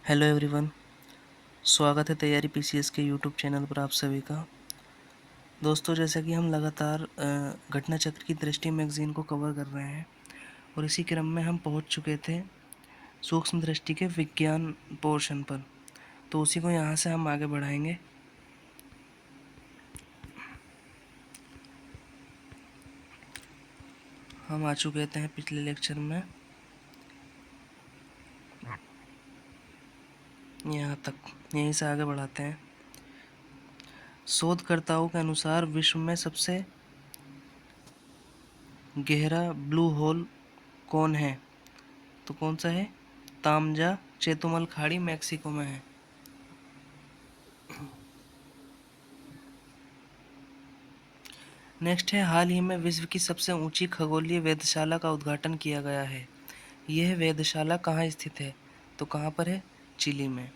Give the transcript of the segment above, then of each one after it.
Hello everyone. स्वागत है तैयारी पीसीएस के यूट्यूब चैनल पर आप सभी का। दोस्तों, जैसा कि हम लगातार घटना चक्र की दृष्टि मैगजीन को कवर कर रहे हैं और इसी क्रम में हम पहुंच चुके थे सूक्ष्म दृष्टि के विज्ञान पोर्शन पर, तो उसी को यहाँ से हम आगे बढ़ाएंगे। हम आ चुके थे पिछले लेक्चर में यहाँ तक, यहीं से आगे बढ़ाते हैं। शोधकर्ताओं के अनुसार विश्व में सबसे गहरा ब्लू होल कौन है? तो कौन सा है? तामजा चेतुमल खाड़ी मैक्सिको में है। नेक्स्ट है, हाल ही में विश्व की सबसे ऊंची खगोलीय वेधशाला का उद्घाटन किया गया है। यह वेधशाला कहाँ स्थित है? तो कहाँ पर है? चिली में।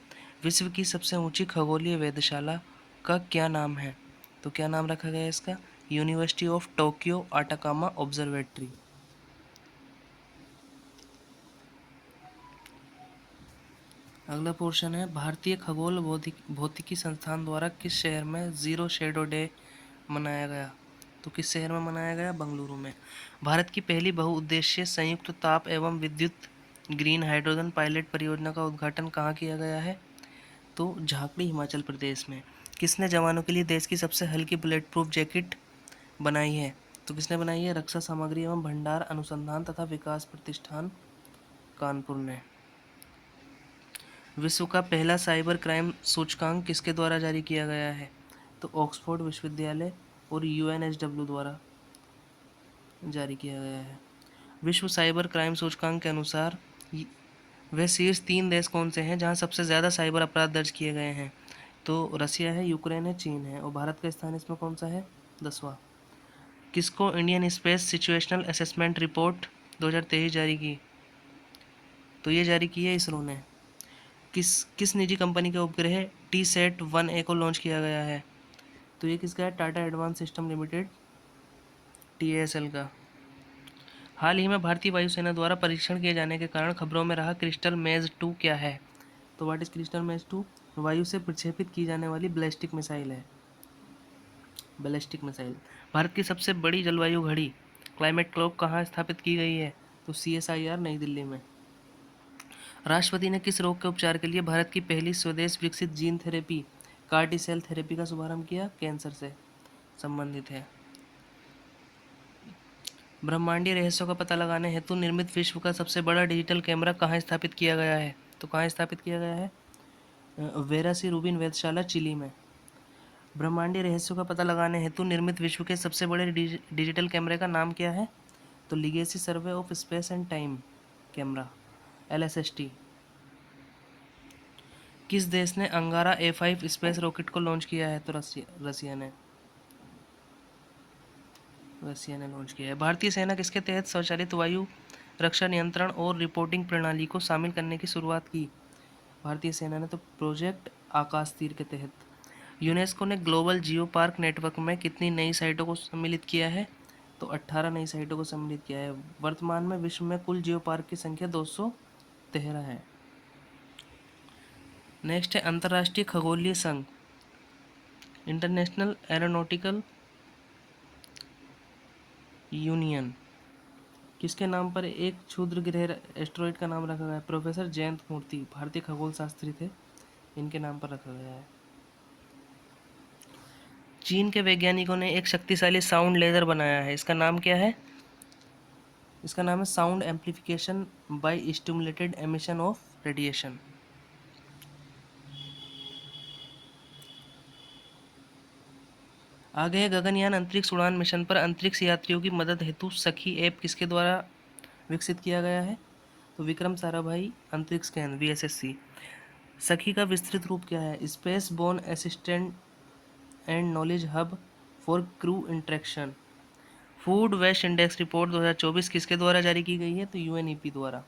विश्व की सबसे ऊंची खगोलीय वेधशाला का क्या नाम है? तो क्या नाम रखा गया है इसका? University of Tokyo Atacama observatory. अगला पोर्शन है, भारतीय खगोल भौतिकी संस्थान द्वारा किस शहर में जीरो शेडो डे मनाया गया? तो किस शहर में मनाया गया? बंगलुरु में। भारत की पहली बहुउद्देशीय संयुक्त ताप एवं विद्युत ग्रीन हाइड्रोजन पायलट परियोजना का उद्घाटन कहाँ किया गया है? तो झाकड़ी हिमाचल प्रदेश में। किसने जवानों के लिए देश की सबसे हल्की बुलेट प्रूफ जैकेट बनाई है? तो किसने बनाई है? रक्षा सामग्री एवं भंडार अनुसंधान तथा विकास प्रतिष्ठान कानपुर ने। विश्व का पहला साइबर क्राइम सूचकांक किसके द्वारा जारी किया गया है? तो ऑक्सफोर्ड विश्वविद्यालय और यूएनएसडब्ल्यू द्वारा जारी किया गया है। विश्व साइबर क्राइम सूचकांक के अनुसार वह शीर्ष 3 देश कौन से हैं जहां सबसे ज़्यादा साइबर अपराध दर्ज किए गए हैं? तो रसिया है, यूक्रेन है, चीन है, और भारत का स्थान इसमें कौन सा है? 10वां। किसको Indian space situational assessment report 2023 जारी की? तो ये जारी की है इसरो ने। किस निजी कंपनी के उपग्रह TSAT-1A को लॉन्च किया गया है? तो ये किसका है? Tata advance system limited, TASL का। हाल ही में भारतीय वायुसेना द्वारा परीक्षण किए जाने के कारण खबरों में रहा क्रिस्टल मेज 2 क्या है? तो व्हाट इज क्रिस्टल मेज 2? वायु से प्रक्षेपित की जाने वाली बैलिस्टिक मिसाइल है। Ballistic missile. भारत की सबसे बड़ी जलवायु घड़ी क्लाइमेट क्लॉक कहाँ स्थापित की गई है? तो CSIR नई दिल्ली में। राष्ट्रपति ने किस रोग के उपचार के लिए भारत की पहली स्वदेश विकसित gene therapy CAR T cell therapy का शुभारंभ किया? कैंसर से संबंधित है। ब्रह्मांडीय रहस्यों का पता लगाने हेतु निर्मित विश्व का सबसे बड़ा डिजिटल कैमरा कहाँ स्थापित किया गया है? तो कहाँ स्थापित किया गया है? वेरासी रूबिन वेधशाला, चिली में। ब्रह्मांडीय रहस्यों का पता लगाने हेतु निर्मित विश्व के सबसे बड़े डिजिटल कैमरे का नाम क्या है? तो legacy survey of space and time camera, LSST। किस देश ने अंगारा A5 स्पेस रॉकेट को लॉन्च किया है? तो रसिया ने लॉन्च किया है। भारतीय सेना किसके तहत स्वचालित वायु रक्षा नियंत्रण और रिपोर्टिंग प्रणाली को शामिल करने की शुरुआत की? भारतीय सेना ने तो प्रोजेक्ट आकाश तीर के तहत। यूनेस्को ने ग्लोबल जियो पार्क नेटवर्क में कितनी नई साइटों को सम्मिलित किया है? तो 18 नई साइटों को सम्मिलित किया है। वर्तमान में विश्व में कुल जियो पार्क की संख्या 213 है। नेक्स्ट है, अंतर्राष्ट्रीय खगोलीय संघ इंटरनेशनल एरोनॉटिकल यूनियन किसके नाम पर एक क्षुद्र ग्रह एस्ट्रॉइड का नाम रखा गया है? प्रोफेसर जयंत मूर्ति, भारतीय खगोल शास्त्री थे, इनके नाम पर रखा गया है। चीन के वैज्ञानिकों ने एक शक्तिशाली साउंड लेजर बनाया है, इसका नाम क्या है? इसका नाम है sound amplification by stimulated emission of radiation. आगे है, गगनयान अंतरिक्ष उड़ान मिशन पर अंतरिक्ष यात्रियों की मदद हेतु सखी ऐप किसके द्वारा विकसित किया गया है? तो विक्रम साराभाई अंतरिक्ष केंद्र, VSSC। सखी का विस्तृत रूप क्या है? Space borne assistant and knowledge hub for crew interaction. Food waste index report 2024 किसके द्वारा जारी की गई है? तो UNEP द्वारा,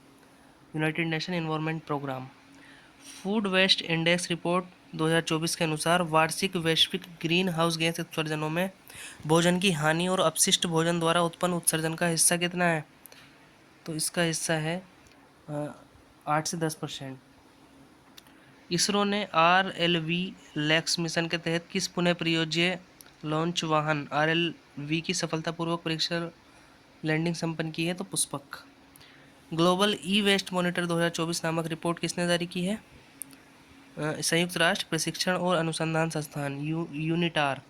united nation environment programme. Food waste index report 2024 के अनुसार वार्षिक वैश्विक ग्रीन हाउस गैस उत्सर्जनों में भोजन की हानि और अपशिष्ट भोजन द्वारा उत्पन्न उत्सर्जन का हिस्सा कितना है? तो इसका हिस्सा है 8 से 10%। इसरो ने RLV लैक्स मिशन के तहत किस पुणे परियोज्य लॉन्च वाहन RLV की सफलतापूर्वक परीक्षा लैंडिंग संपन्न की है? तो Pushpak. Global e waste monitor 2024 नामक रिपोर्ट किसने जारी की है? संयुक्त राष्ट्र प्रशिक्षण और अनुसंधान संस्थान UNITAR.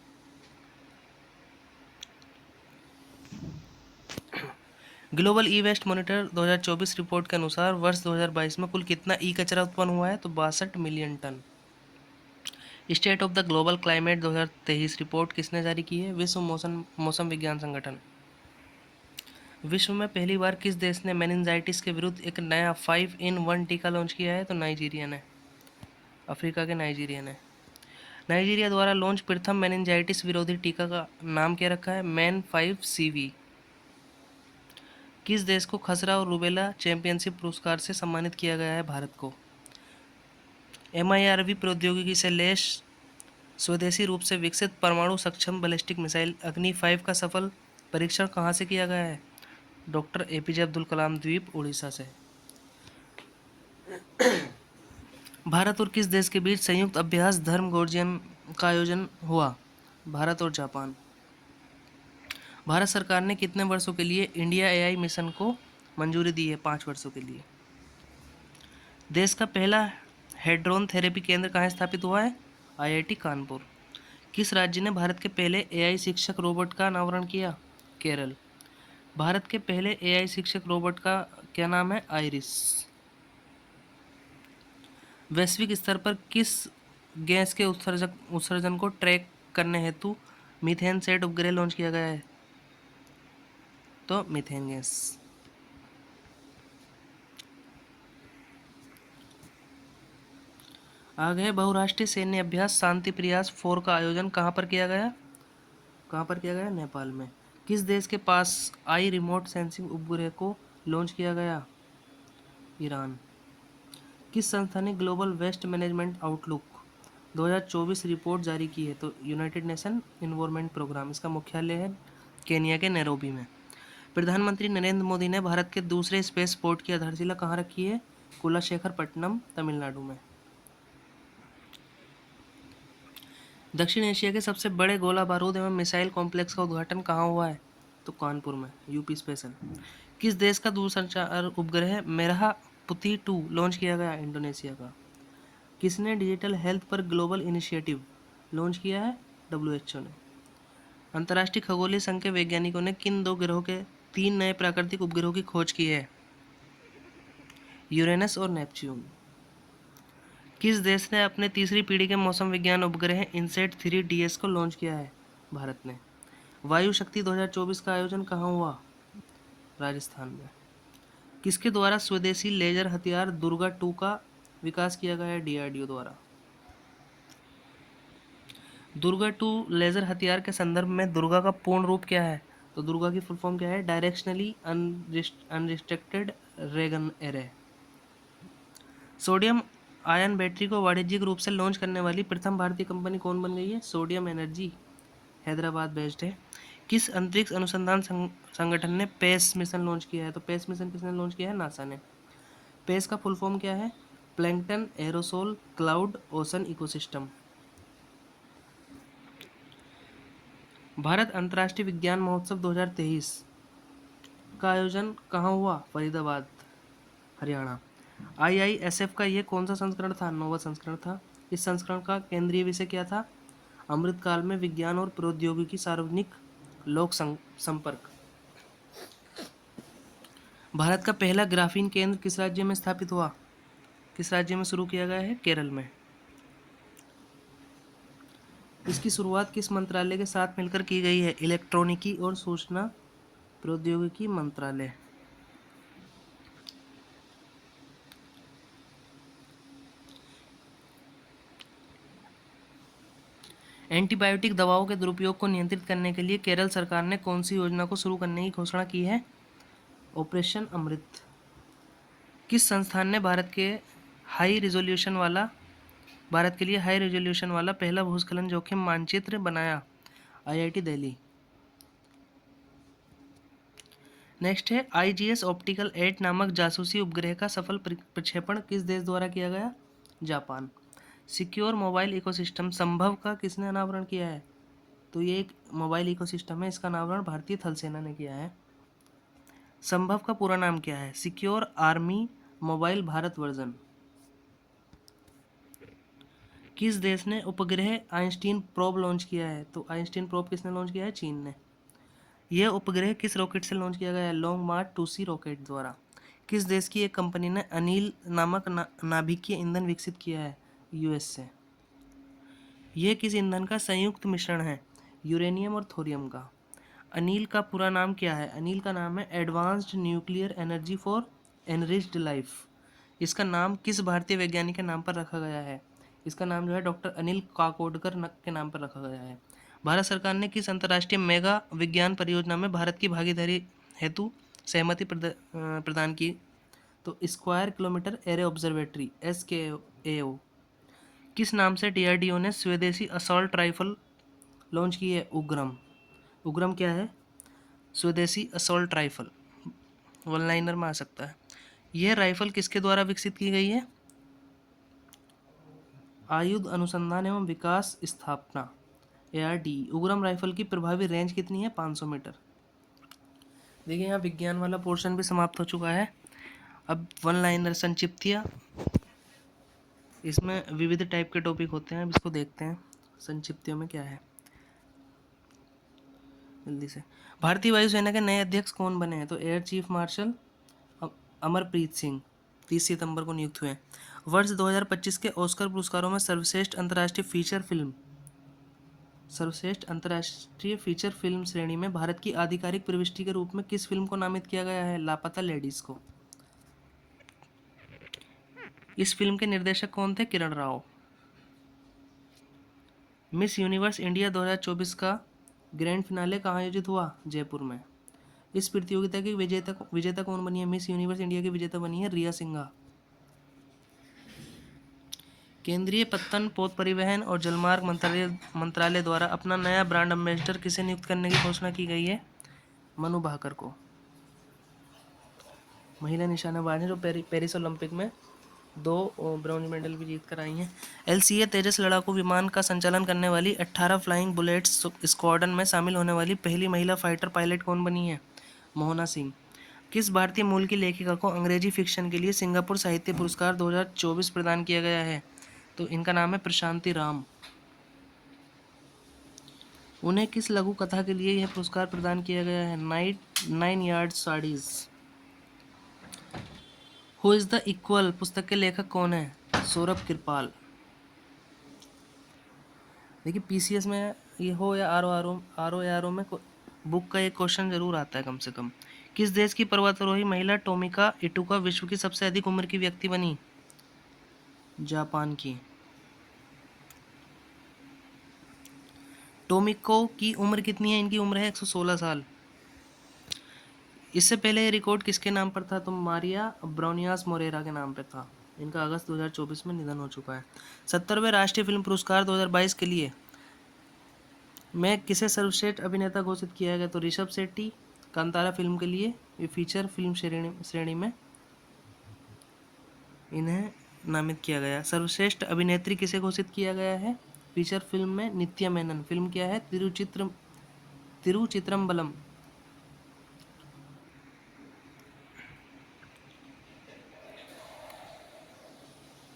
Global e waste monitor 2024 report के अनुसार वर्ष 2022 में कुल कितना ई कचरा उत्पन्न हुआ है? तो 62 million tonne. State of the global climate 2023 report किसने जारी की है? विश्व मौसम विज्ञान संगठन। विश्व में पहली बार किस देश ने मेनिंजाइटिस के विरुद्ध एक नया 5-in-1 टीका लॉन्च किया है? तो नाइजीरिया ने। अफ्रीका के नाइजीरिया ने। नाइजीरिया द्वारा लॉन्च प्रथम मेनिंजाइटिस विरोधी टीका का नाम क्या रखा है? Man 5CV। किस देश को खसरा और रूबेला चैंपियनशिप पुरस्कार से सम्मानित किया गया है? भारत को। MIRV प्रौद्योगिकी से लैस स्वदेशी रूप से विकसित परमाणु सक्षम बैलिस्टिक मिसाइल अग्नि 5 का सफल परीक्षण कहाँ से किया गया है? डॉक्टर APJ अब्दुल कलाम द्वीप, उड़ीसा से। भारत और किस देश के बीच संयुक्त अभ्यास धर्म गोर्जियन का आयोजन हुआ? भारत और जापान। भारत सरकार ने कितने वर्षों के लिए इंडिया AI मिशन को मंजूरी दी है? 5 वर्षों के लिए। देश का पहला हेड्रोन थेरेपी केंद्र कहाँ स्थापित हुआ है? IIT कानपुर। किस राज्य ने भारत के पहले AI शिक्षक रोबोट का अनावरण किया? केरल। भारत के पहले AI शिक्षक रोबोट का क्या नाम है? आइरिस। वैश्विक स्तर पर किस गैस के उत्सर्जन को ट्रैक करने हेतु मीथेन सेट उपग्रह लॉन्च किया गया है? तो मीथेन गैस। आगे बहुराष्ट्रीय सैन्य अभ्यास शांति प्रयास 4 का आयोजन कहाँ पर किया गया? नेपाल में। किस देश के पास आई रिमोट सेंसिंग उपग्रह को लॉन्च किया गया? ईरान। किस संस्था ने global waste management outlook 2024 report जारी की है? तो यूनाइटेड नेशन इन्वायरमेंट प्रोग्राम। इसका मुख्यालय है केनिया के नैरोबी में। प्रधानमंत्री नरेंद्र मोदी ने भारत के दूसरे स्पेस पोर्ट की आधारशिला कहाँ रखी है? कुलाशेखरपट्टनम, तमिलनाडु में। दक्षिण एशिया के सबसे बड़े गोला बारूद एवं मिसाइल कॉम्प्लेक्स का उद्घाटन कहाँ हुआ है? तो कानपुर में, यूपी स्पेशल। किस देश का दूरसंचार उपग्रह मेरहा पुती 2 लॉन्च किया गया? इंडोनेशिया का। किसने डिजिटल हेल्थ पर ग्लोबल इनिशिएटिव लॉन्च किया है? WHO ने। अंतर्राष्ट्रीय खगोलीय संघ के वैज्ञानिकों ने किन 2 ग्रहों के 3 नए प्राकृतिक उपग्रहों की खोज की है? यूरेनस और नेपच्यून। किस देश ने अपने तीसरी पीढ़ी के मौसम विज्ञान उपग्रह इनसेट 3DS को लॉन्च किया है? भारत ने। वायु शक्ति 2024 का आयोजन कहाँ हुआ? राजस्थान में। किसके द्वारा स्वदेशी लेजर हथियार दुर्गा 2 का विकास किया गया है? DRDO द्वारा। दुर्गा 2 लेजर हथियार के संदर्भ में दुर्गा का पूर्ण रूप क्या है? तो दुर्गा की फुल फॉर्म क्या है? Directionally unrestricted ray gun array. Sodium ion battery को वाणिज्यिक रूप से लॉन्च करने वाली प्रथम भारतीय कंपनी कौन बन गई है? सोडियम एनर्जी, हैदराबाद बेस्ड है। किस अंतरिक्ष अनुसंधान संगठन ने पेस मिशन लॉन्च किया है? तो पेस मिशन किसने लॉन्च किया है? नासा ने। पेस का फुल फॉर्म क्या है? Plankton aerosol cloud ocean ecosystem. Bharat अंतर्राष्ट्रीय विज्ञान महोत्सव 2023 का आयोजन कहाँ हुआ? फरीदाबाद, हरियाणा। IISF का ये कौन सा संस्करण था? 9वां संस्करण था। इस संस्करण का केंद्रीय विषय क्या था? अमृतकाल में विज्ञान और प्रौद्योगिकी, सार्वजनिक लोक संपर्क। भारत का पहला ग्राफीन केंद्र किस राज्य में स्थापित हुआ? किस राज्य में शुरू किया गया है? केरल में। इसकी शुरुआत किस मंत्रालय के साथ मिलकर की गई है? इलेक्ट्रॉनिकी और सूचना प्रौद्योगिकी मंत्रालय। एंटीबायोटिक दवाओं के दुरुपयोग को नियंत्रित करने के लिए केरल सरकार ने कौन सी योजना को शुरू करने की घोषणा की है? ऑपरेशन अमृत। किस संस्थान ने भारत के लिए हाई रिजोल्यूशन वाला पहला भूस्खलन जोखिम मानचित्र बनाया? IIT दिल्ली। नेक्स्ट है IGS ऑप्टिकल 8 नामक जासूसी उपग्रह का सफल प्रक्षेपण किस देश द्वारा किया गया? जापान। सिक्योर मोबाइल इकोसिस्टम संभव का किसने अनावरण किया है? तो ये एक मोबाइल इकोसिस्टम है, इसका अनावरण भारतीय थल सेना ने किया है। संभव का पूरा नाम क्या है? Secure army mobile Bharat version. किस देश ने उपग्रह आइंस्टीन प्रोब लॉन्च किया है? तो आइंस्टीन प्रोब किसने लॉन्च किया है? चीन ने। यह उपग्रह किस रॉकेट से लॉन्च किया गया है? लॉन्ग मार्च 2C रॉकेट द्वारा। किस देश की एक कंपनी ने अनिल नामक नाभिकीय ईंधन विकसित किया है? यूएस से। यह किस ईंधन का संयुक्त मिश्रण है? यूरेनियम और थोरियम का। अनिल का पूरा नाम क्या है? अनिल का नाम है advanced nuclear energy for enriched life. इसका नाम किस भारतीय वैज्ञानिक के नाम पर रखा गया है? इसका नाम जो है डॉक्टर अनिल काकोडकर के नाम पर रखा गया है। भारत सरकार ने किस अंतर्राष्ट्रीय मेगा विज्ञान परियोजना में भारत की भागीदारी हेतु सहमति प्रदान की? तो square kilometre array observatory SKAO। किस नाम से DRDO ने स्वदेशी असॉल्ट राइफल लॉन्च की है? उग्रम। उग्रम क्या है? स्वदेशी असॉल्ट राइफल। वन लाइनर में आ सकता है। यह राइफल किसके द्वारा विकसित की गई है? आयुध अनुसंधान एवं विकास स्थापना ARDE। उग्रम राइफल की प्रभावी रेंज कितनी है? 500 मीटर। देखिए यहाँ विज्ञान वाला पोर्शन भी समाप्त हो चुका है। अब वन लाइनर संक्षिप्तियाँ, इसमें विविध टाइप के टॉपिक होते हैं। अब इसको देखते हैं संक्षिप्तियों में क्या है जल्दी से। भारतीय वायुसेना के नए अध्यक्ष कौन बने हैं? तो air chief marshal Amarpreet Singh 30 सितंबर को नियुक्त हुए। वर्ष 2025 के ऑस्कर पुरस्कारों में सर्वश्रेष्ठ अंतर्राष्ट्रीय फीचर फिल्म श्रेणी में भारत की आधिकारिक प्रविष्टि के रूप में किस फिल्म को नामित किया गया है? लापता लेडीज को। इस फिल्म के निर्देशक कौन थे? Kiran Rao. Miss universe India 2024 का ग्रैंड फिनाले कहाँ आयोजित हुआ? जयपुर में। इस प्रतियोगिता की विजेता कौन बनी है? मिस यूनिवर्स इंडिया की विजेता बनी है रिया सिंघा। केंद्रीय पत्तन पोत परिवहन और जलमार्ग मंत्रालय द्वारा अपना नया ब्रांड एम्बेसडर किसे नियुक्त करने की घोषणा की गई है? मनु भाकर को। महिला निशानेबाज हैं जो पेरिस ओलंपिक में 2 ब्रॉन्ज मेडल भी जीत कर आई हैं। LCA तेजस लड़ाकू विमान का संचालन करने वाली 18 फ्लाइंग बुलेट्स स्क्वाड्रन में शामिल होने वाली पहली महिला फाइटर पायलट कौन बनी है? मोहना सिंह। किस भारतीय मूल की लेखिका को अंग्रेजी फिक्शन के लिए सिंगापुर साहित्य पुरस्कार 2024 प्रदान किया गया है? तो इनका नाम है प्रशांति राम। उन्हें किस लघु कथा के लिए यह पुरस्कार प्रदान किया गया है? 9 yard saris. Who is the equal पुस्तक के लेखक कौन है? सौरभ कृपाल। देखिए PCS में ये हो या RO में बुक का एक क्वेश्चन जरूर आता है कम से कम। किस देश की पर्वतारोही महिला टोमिका इटुका विश्व की सबसे अधिक उम्र की व्यक्ति बनी? जापान की। टोमिको की उम्र कितनी है? इनकी उम्र है 116 साल। इससे पहले ये रिकॉर्ड किसके नाम पर था? तो मारिया ब्राउनियास मोरेरा के नाम पर था। इनका अगस्त 2024 में निधन हो चुका है। 70वें राष्ट्रीय फिल्म पुरस्कार 2022 के लिए मैं किसे सर्वश्रेष्ठ अभिनेता घोषित किया गया? तो ऋषभ शेट्टी कांतारा फिल्म के लिए ये फीचर फिल्म श्रेणी में इन्हें नामित किया गया। सर्वश्रेष्ठ अभिनेत्री किसे घोषित किया गया है? फीचर फिल्म में नित्या मेनन। फिल्म क्या है? तिरुचित्रम्बलम।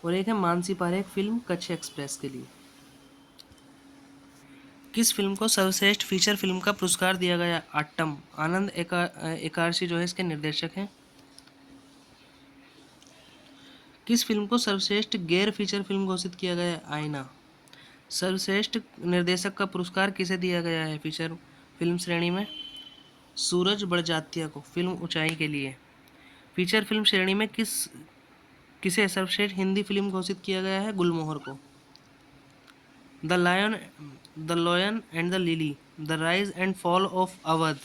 और एक है मानसी पारेख फिल्म कच्छ एक्सप्रेस के लिए। किस फिल्म को सर्वश्रेष्ठ फीचर फिल्म का पुरस्कार दिया गया? आट्टम। आनंद एकादशी जो है इसके निर्देशक हैं। किस फिल्म को सर्वश्रेष्ठ गैर फीचर फिल्म घोषित किया गया? आईना। सर्वश्रेष्ठ निर्देशक का पुरस्कार किसे दिया गया है फीचर फिल्म श्रेणी में? सूरज बड़जात्या को फिल्म ऊंचाई के लिए। फीचर फिल्म श्रेणी में किसे सर्वश्रेष्ठ हिंदी फिल्म घोषित किया गया है? गुलमोहर को। The lion and the lily the rise and fall of Awadh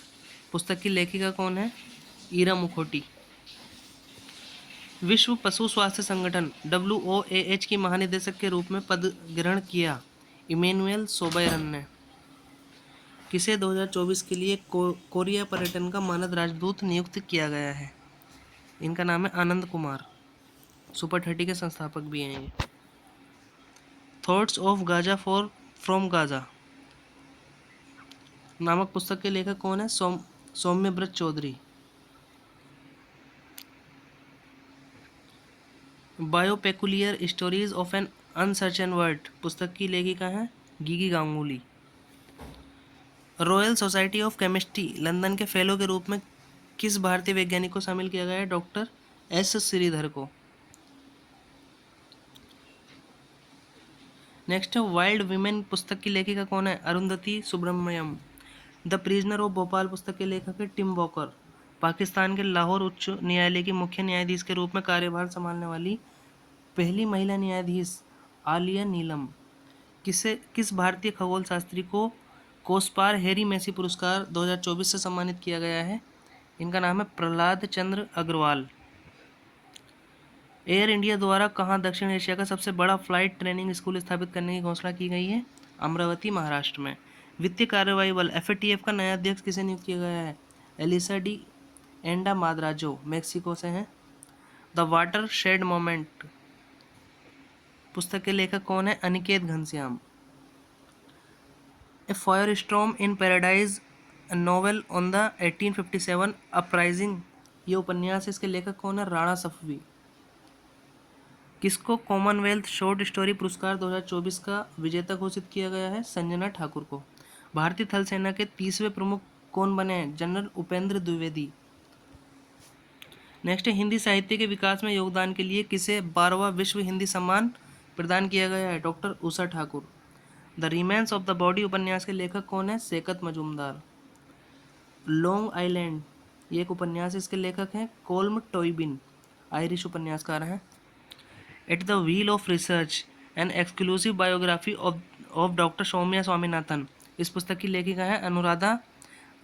पुस्तक की लेखिका कौन है? ईरा मुखोटी। विश्व पशु स्वास्थ्य संगठन WOAH की महानिदेशक के रूप में पद ग्रहण किया इमैनुअल सोबैरन ने। किसे 2024 के लिए कोरिया पर्यटन का मानद राजदूत नियुक्त किया गया है? इनका नाम है आनंद कुमार। सुपर 30 के संस्थापक भी हैं ये। Thoughts of Gaza for from Gaza नामक पुस्तक के लेखक कौन है? Saumyabrata Chowdhury. Bio peculiar stories of an uncertain world पुस्तक की लेखिका है Gigi Ganguly. Royal society of chemistry London के फेलो के रूप में किस भारतीय वैज्ञानिक को शामिल किया गया है? डॉक्टर एस श्रीधर को। नेक्स्ट है वाइल्ड विमेन पुस्तक की लेखिका कौन है? Arundhati Subramaniam. The prisoner of Bhopal पुस्तक के लेखक है टिम वॉकर। पाकिस्तान के लाहौर उच्च न्यायालय की मुख्य न्यायाधीश के रूप में कार्यभार संभालने वाली पहली महिला न्यायाधीश आलिया नीलम। किस भारतीय खगोल शास्त्री को कोसपार हैरी मैसी पुरस्कार 2024 से सम्मानित किया गया है? इनका नाम है प्रहलाद चंद्र अग्रवाल। एयर इंडिया द्वारा कहाँ दक्षिण एशिया का सबसे बड़ा फ्लाइट ट्रेनिंग स्कूल स्थापित करने की घोषणा की गई है? अमरावती महाराष्ट्र में। वित्तीय कार्रवाई बल एफएटीएफ का नया अध्यक्ष किसे नियुक्त किया गया है? एलिसा डी एंडा माद्राजो मेक्सिको से हैं। द वाटर शेड मोमेंट पुस्तक के लेखक कौन है? Aniket Ghanshyam. A fire storm in paradise novel on the 1857 uprising ये उपन्यास, इसके लेखक कौन है? राणा सफवी। किसको कॉमनवेल्थ शॉर्ट स्टोरी पुरस्कार 2024 का विजेता घोषित किया गया है? संजना ठाकुर को। भारतीय थल सेना के 30वें प्रमुख कौन बने हैं? जनरल उपेंद्र द्विवेदी। नेक्स्ट है हिंदी साहित्य के विकास में योगदान के लिए किसे 12वां विश्व हिंदी सम्मान प्रदान किया गया है? Doctor Usha Thakur. The remains of the body उपन्यास के लेखक कौन है? सेकत मजूमदार। लॉन्ग आइलैंड ये एक उपन्यास, इसके लेखक हैं कोल्म टॉयबिन, आयरिश उपन्यासकार हैं। At the wheel of research an exclusive biography of doctor Soumya Swaminathan इस पुस्तक की लेखिका है अनुराधा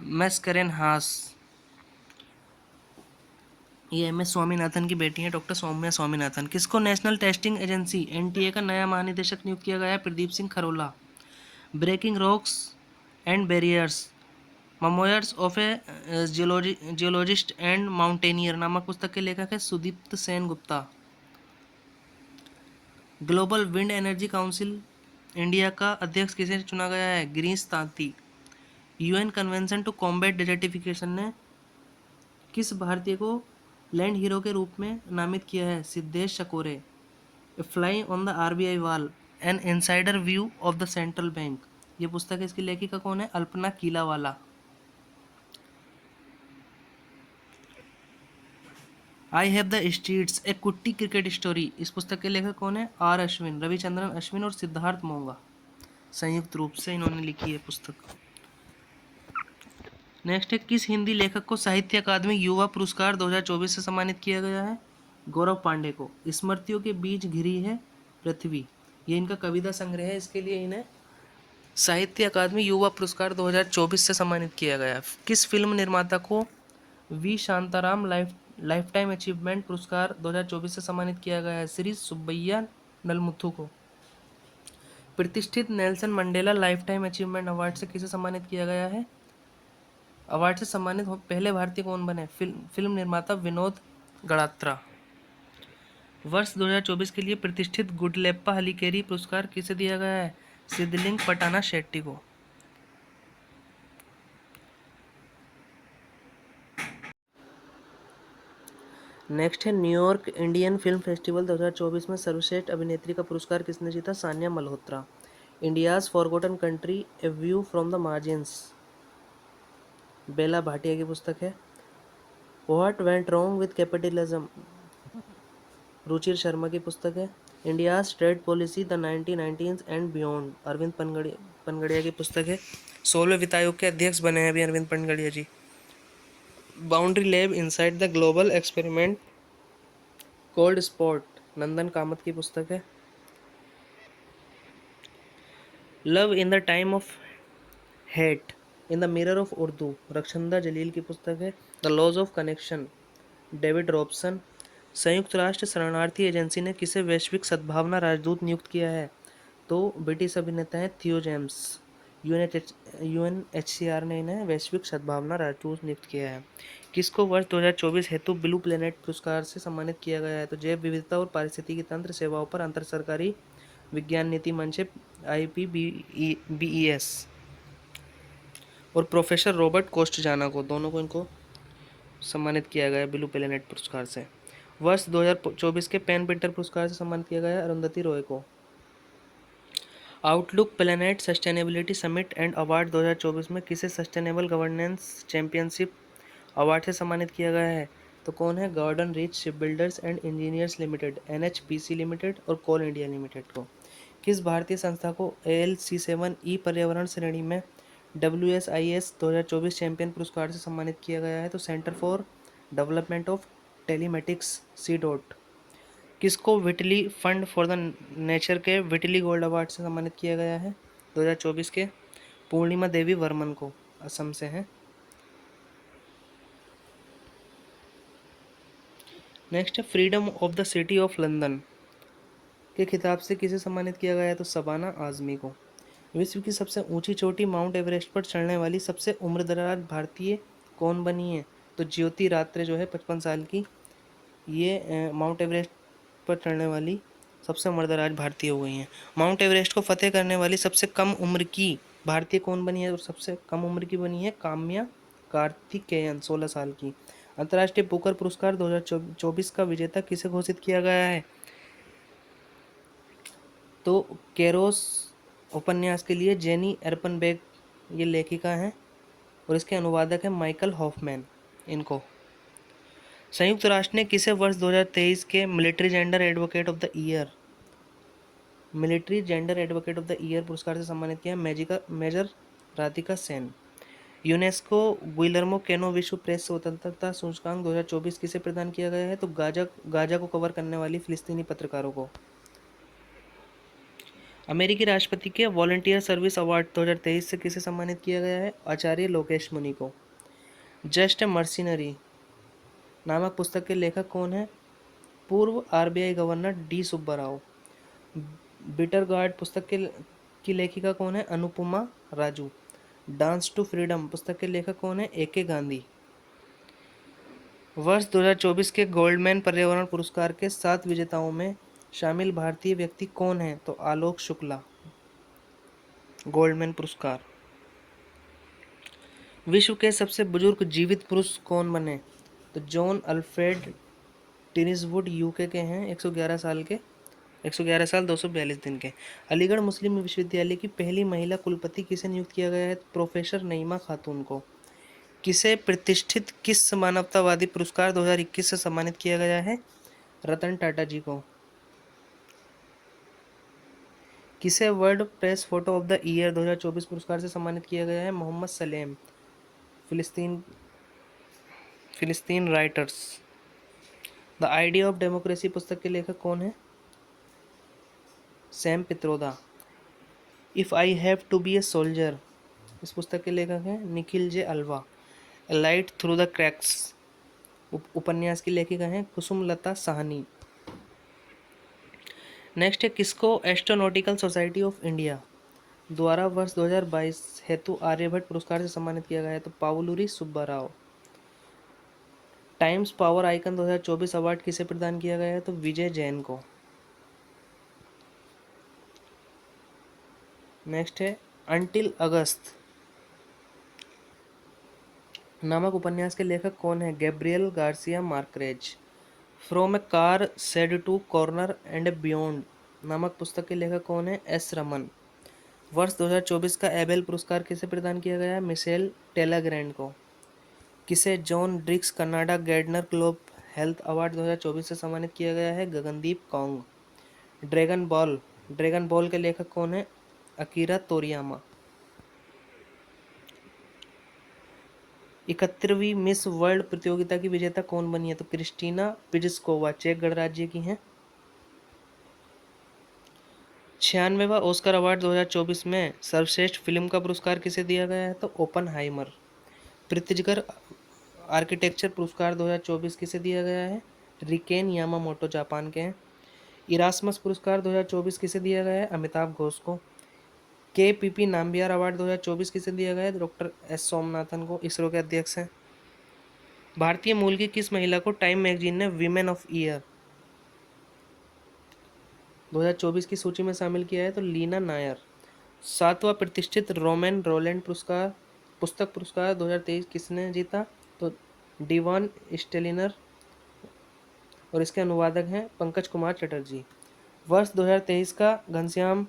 मैस्करेनहास। ये एम एस स्वामीनाथन की बेटी हैं डॉक्टर सौम्या स्वामीनाथन। किसको नेशनल टेस्टिंग एजेंसी एनटीए का नया महानिदेशक नियुक्त किया गया है? Pradeep Singh Kharola. Breaking rocks and barriers memoirs of a geologist and mountaineer नामक पुस्तक के लेखक है Sudipta Sen Gupta. Global wind energy council India का अध्यक्ष किसे चुना गया है? Girish Tanti. UN convention to combat desertification ने किस भारतीय को लैंड हीरो के रूप में नामित किया है? Siddhesh Chakore. Flying on the RBI wall an insider view of the central bank ये पुस्तक है, इसकी लेखिका कौन है? Alpana Kilawala. I have the streets a Kutti cricket story इस पुस्तक के लेखक कौन है? आर अश्विन, रविचंद्रन अश्विन और सिद्धार्थ मोंगा संयुक्त रूप से इन्होंने लिखी है पुस्तक। नेक्स्ट है किस हिंदी लेखक को साहित्य अकादमी युवा पुरस्कार 2024 से सम्मानित किया गया है? गौरव पांडे को। स्मृतियों के बीच घिरी है पृथ्वी ये इनका कविता संग्रह है, इसके लिए इन्हें साहित्य अकादमी युवा पुरस्कार 2024 से सम्मानित किया गया। किस फिल्म निर्माता को V Shantaram lifetime achievement पुरस्कार 2024 से सम्मानित किया गया है? श्री सुब्बैया नलमुथु को। प्रतिष्ठित Nelson Mandela life time achievement award से किसे सम्मानित किया गया है? अवार्ड से सम्मानित पहले भारतीय कौन बने? फिल्म निर्माता विनोद गड़ात्रा। वर्ष 2024 के लिए प्रतिष्ठित गुडलेप्पा हलीकेरी पुरस्कार किसे दिया गया है? सिद्धलिंग पटाना शेट्टी को। नेक्स्ट है न्यूयॉर्क इंडियन फिल्म फेस्टिवल 2024 में सर्वश्रेष्ठ अभिनेत्री का पुरस्कार किसने जीता? Sania Malhotra. India's forgotten country a view from the margins Bela Bhatia की पुस्तक है। What went wrong with capitalism Ruchir Sharma की पुस्तक है। India's trade policy the 1990s and beyond Arvind Panagariya की पुस्तक है। 16वें वित्त आयोग के अध्यक्ष बने हैं अभी Arvind Panagariya ji. Boundary lab inside the global experiment cold spot Nandan Kamath की पुस्तक है। Love in the time of hate in the mirror of Urdu Rakhshanda Jalil की पुस्तक है। The laws of connection David Robson. संयुक्त राष्ट्र शरणार्थी एजेंसी ने किसे वैश्विक सद्भावना राजदूत नियुक्त किया है? तो ब्रिटिश अभिनेता हैं थियो जेम्स। यूएनएचसीआर ने इन्हें वैश्विक सद्भावना राजदूत नियुक्त किया है। किसको वर्ष 2024 हेतु ब्लू प्लेनेट पुरस्कार से सम्मानित किया गया है? तो जैव विविधता और पारिस्थितिकी तंत्र सेवाओं पर अंतर सरकारी विज्ञान नीति मंच है IPBES। और प्रोफेसर रॉबर्ट कोस्टजाना को, दोनों को इनको सम्मानित किया गया ब्लू प्लेनेट पुरस्कार से। वर्ष 2024 के पेन पिंटर पुरस्कार से सम्मानित किया गया अरुंधति रॉय को। Outlook planet sustainability summit and award 2024 में किसे सस्टेनेबल गवर्नेंस चैंपियनशिप अवार्ड से सम्मानित किया गया है? तो कौन है? Garden reach shipbuilders and engineers limited, NHPC limited और कोल इंडिया लिमिटेड को। किस भारतीय संस्था को ALC7E पर्यावरण श्रेणी में WSIS 2024 चैंपियन पुरस्कार से सम्मानित किया गया है? तो centre for development of telematics, CDOT। किसको विटली फंड फॉर द नेचर के विटली गोल्ड अवार्ड से सम्मानित किया गया है 2024 के? पूर्णिमा देवी वर्मन को, असम से हैं। नेक्स्ट है freedom of the city of London के खिताब से किसे सम्मानित किया गया है? तो शबाना आजमी को। विश्व की सबसे ऊंची चोटी माउंट एवरेस्ट पर चढ़ने वाली सबसे उम्रदराज भारतीय कौन बनी है? तो ज्योति रात्रे जो है 55 साल की, ये माउंट एवरेस्ट पर चढ़ने वाली सबसे उम्रदराज भारतीय हो गई हैं। माउंट एवरेस्ट को फतेह करने वाली सबसे कम उम्र की भारतीय कौन बनी है? और सबसे कम उम्र की बनी है काम्या कार्तिकेयन, 16 साल की। अंतर्राष्ट्रीय बुकर पुरस्कार 2024 का विजेता किसे घोषित किया गया है? तो केरोस उपन्यास के लिए जेनी एर्पनबेक ये लेखिका हैं और इसके अनुवादक हैं माइकल हॉफमैन। इनको संयुक्त राष्ट्र ने किसे वर्ष 2023 के military gender advocate of the year पुरस्कार से सम्मानित किया? Major Radhika Sen. UNESCO Guillermo Cano विश्व प्रेस स्वतंत्रता सूचकांक 2024 किसे प्रदान किया गया है? तो गाजा को कवर करने वाली फिलिस्तीनी पत्रकारों को। अमेरिकी राष्ट्रपति के वॉलंटियर सर्विस अवार्ड 2023 से किसे सम्मानित किया गया है? आचार्य लोकेश मुनि को। जस्ट ए मर्सिनरी नामक पुस्तक के लेखक कौन है? पूर्व RBI governor D Subba Rao. Bitter gourd पुस्तक की लेखिका कौन है? Anupama Raju. Dance to freedom पुस्तक के लेखक कौन है? AK गांधी। वर्ष 2024 के गोल्डमैन पर्यावरण पुरस्कार के 7 विजेताओं में शामिल भारतीय व्यक्ति कौन है? तो आलोक शुक्ला। गोल्डमैन पुरस्कार। विश्व के सबसे बुजुर्ग जीवित पुरुष कौन बने? तो जॉन अल्फ्रेड टिनिसवुड UK के हैं, 111 साल 242 दिन के। अलीगढ़ मुस्लिम विश्वविद्यालय की पहली महिला कुलपति किसे नियुक्त किया गया है? प्रोफेसर नईमा खातून को। किसे प्रतिष्ठित किस मानवतावादी पुरस्कार 2021 से सम्मानित किया गया है? रतन टाटा जी को। किसे world press photo of the year 2024 पुरस्कार से सम्मानित किया गया है? मोहम्मद सलेम, फिलिस्तीन writers. The idea of democracy पुस्तक के लेखक कौन है? Sam Pitroda. If I have to be a soldier इस पुस्तक के लेखक हैं Nikhil J Alva. Light through the cracks उपन्यास की लेखिका हैं कुसुमलता साहनी। नेक्स्ट है किसको एस्ट्रोनॉटिकल सोसाइटी ऑफ इंडिया द्वारा वर्ष 2022 हेतु आर्यभट्ट पुरस्कार से सम्मानित किया गया है? तो Pavuluri Subba Rao. Times power icon 2024 award किसे प्रदान किया गया है? तो विजय जैन को। नेक्स्ट है अंटिल अगस्त नामक उपन्यास के लेखक कौन है? Gabriel Garcia Marquez. From a car shed to corner and beyond नामक पुस्तक के लेखक कौन है? S रमन। वर्ष 2024 का एबेल पुरस्कार किसे प्रदान किया गया है? मिशेल टेलाग्रैंड को। किसे John Dirks Canada Gairdner globe health award 2024 से सम्मानित किया गया है? गगनदीप कौंग। ड्रैगन बॉल के लेखक कौन है? अकीरा तोरियामा। 71वीं मिस वर्ल्ड प्रतियोगिता की विजेता कौन बनी है? तो क्रिस्टीना पिजस्कोवा, चेक गणराज्य की हैं। 96वां ऑस्कर अवार्ड 2024 में सर्वश्रेष्ठ फिल्म का पुरस्कार किसे दिया गया है? तो ओपनहाइमर। प्रित्जकर आर्किटेक्चर पुरस्कार 2024 किसे दिया गया है? रिकेन यामामोटो, जापान के हैं। इरास्मस पुरस्कार 2024 किसे दिया गया है? अमिताभ घोष को। KPP नाम्बियार अवार्ड 2024 किसे दिया गया है? डॉक्टर S सोमनाथन को, इसरो के अध्यक्ष हैं। भारतीय मूल की किस महिला को टाइम मैगजीन ने वीमेन ऑफ ईयर 2024 की सूची में शामिल किया है? तो लीना नायर। 7वां प्रतिष्ठित रोमन रोलैंड पुस्तक पुरस्कार 2023 किसने जीता? तो डिवान स्टेलिनर, और इसके अनुवादक हैं पंकज कुमार चटर्जी। वर्ष 2023 का घनश्याम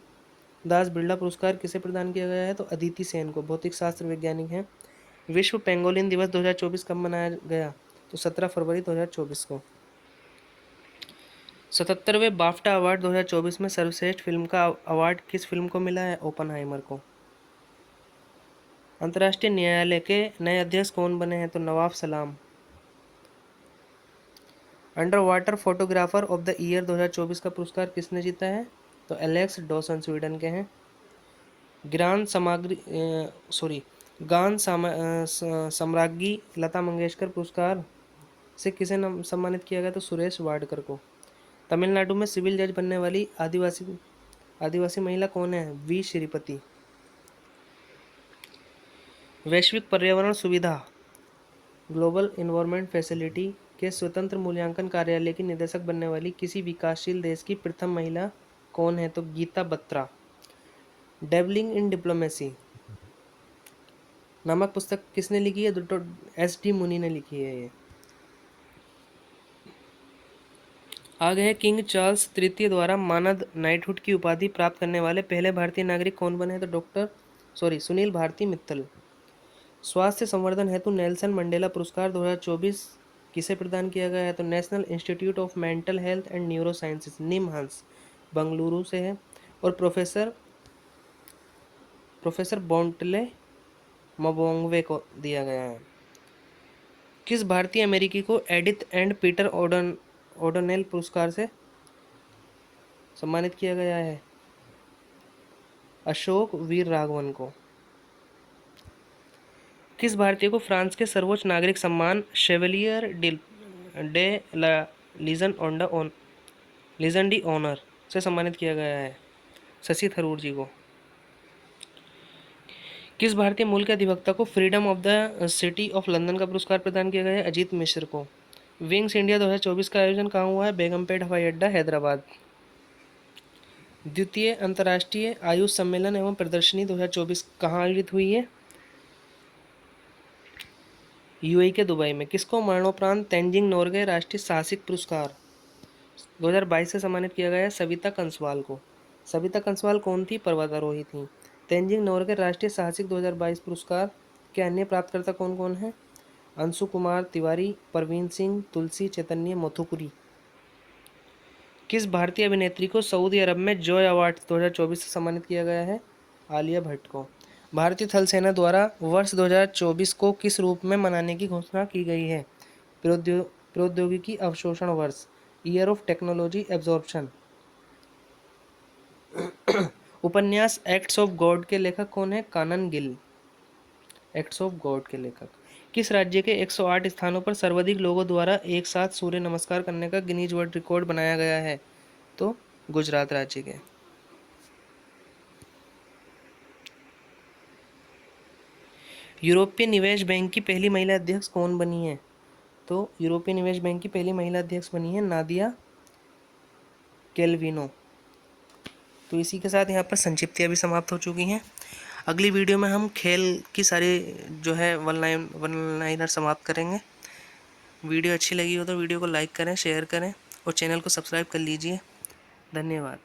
दास बिरला पुरस्कार किसे प्रदान किया गया है? तो अदिति सेन को, भौतिक शास्त्र वैज्ञानिक हैं। विश्व पेंगोलिन दिवस 2024 कब मनाया गया? तो 17 फरवरी 2024 को। 77वें बाफ्टा अवार्ड 2024 में सर्वश्रेष्ठ फिल्म का अवार्ड किस फिल्म को मिला है? ओपनहाइमर को। अंतर्राष्ट्रीय न्यायालय के नए अध्यक्ष कौन बने हैं? तो नवाब सलाम। Under water photographer of the year 2024 का पुरस्कार किसने जीता है? तो एलेक्स डॉसन स्वीडन के हैं। सम्राज्ञी लता मंगेशकर पुरस्कार से किसे सम्मानित किया गया? तो सुरेश वाडकर को। तमिलनाडु में सिविल जज बनने वाली आदिवासी महिला कौन है? वी श्रीपति। वैश्विक पर्यावरण सुविधा ग्लोबल इन्वायरमेंट फैसिलिटी के स्वतंत्र मूल्यांकन कार्यालय की निदेशक बनने वाली किसी विकासशील देश की प्रथम महिला कौन है? तो गीता बत्रा। डेबलिंग इन डिप्लोमेसी नामक पुस्तक किसने लिखी है? Doctor SD. मुनी ने लिखी है ये। आगे है किंग चार्ल्स तृतीय द्वारा मानद नाइटहुड की उपाधि प्राप्त करने वाले पहले भारतीय नागरिक कौन बने? तो सुनील भारती मित्तल। स्वास्थ्य संवर्धन हेतु नेल्सन मंडेला पुरस्कार 2024 किसे प्रदान किया गया है? तो national institute of mental health and neuro sciences NIMHANS Bengaluru से है, और प्रोफेसर बॉन्टले मबोंगवे को दिया गया है। किस भारतीय अमेरिकी को एडिथ एंड पीटर ओडोनेल पुरस्कार से सम्मानित किया गया है? अशोक वीर राघवन को। किस भारतीय को फ्रांस के सर्वोच्च नागरिक सम्मान chevalier de la legion d honneur से सम्मानित किया गया है? शशि थरूर जी को। किस भारतीय मूल के अधिवक्ता को freedom of the city of London का पुरस्कार प्रदान किया गया है? अजीत मिश्र को। विंग्स इंडिया 2024 का आयोजन कहाँ हुआ है? बेगमपेट हवाई अड्डा, हैदराबाद। द्वितीय अंतर्राष्ट्रीय आयुष सम्मेलन एवं प्रदर्शनी 2024 कहाँ आयोजित हुई है? यूएई के दुबई में। किसको मरणोपरांत तेंजिंग नोरगे राष्ट्रीय साहसिक पुरस्कार 2022 से सम्मानित किया गया है? सविता कंसवाल को। सविता कंसवाल कौन थी? पर्वतारोही थी। तेंजिंग नोरगे राष्ट्रीय साहसिक 2022 पुरस्कार के अन्य प्राप्तकर्ता कौन कौन हैं? अंशु कुमार तिवारी, परवीन सिंह, तुलसी चैतन्य मोथुकुरी। किस भारतीय अभिनेत्री को सऊदी अरब में जॉय अवार्ड 2024 से सम्मानित किया गया है? आलिया भट्ट को। भारतीय थल सेना द्वारा वर्ष 2024 को किस रूप में मनाने की घोषणा की गई है? प्रौद्योगिकी अवशोषण वर्ष, ईयर ऑफ टेक्नोलॉजी एब्जॉर्प्शन। उपन्यास एक्ट्स ऑफ गॉड के लेखक कौन है? कानन गिल। एक्ट्स ऑफ गॉड के लेखक। किस राज्य के 108 स्थानों पर सर्वाधिक लोगों द्वारा एक साथ सूर्य नमस्कार करने का गिनीज वर्ल्ड रिकॉर्ड बनाया गया है? तो गुजरात राज्य के। यूरोपीय निवेश बैंक की पहली महिला अध्यक्ष कौन बनी है? तो यूरोपीय निवेश बैंक की पहली महिला अध्यक्ष बनी है नादिया कैल्विनो। तो इसी के साथ यहाँ पर संक्षिप्तियाँ भी समाप्त हो चुकी हैं। अगली वीडियो में हम खेल की सारी जो है वन लाइनर समाप्त करेंगे। वीडियो अच्छी लगी हो तो वीडियो को लाइक करें, शेयर करें और चैनल को सब्सक्राइब कर लीजिए। धन्यवाद।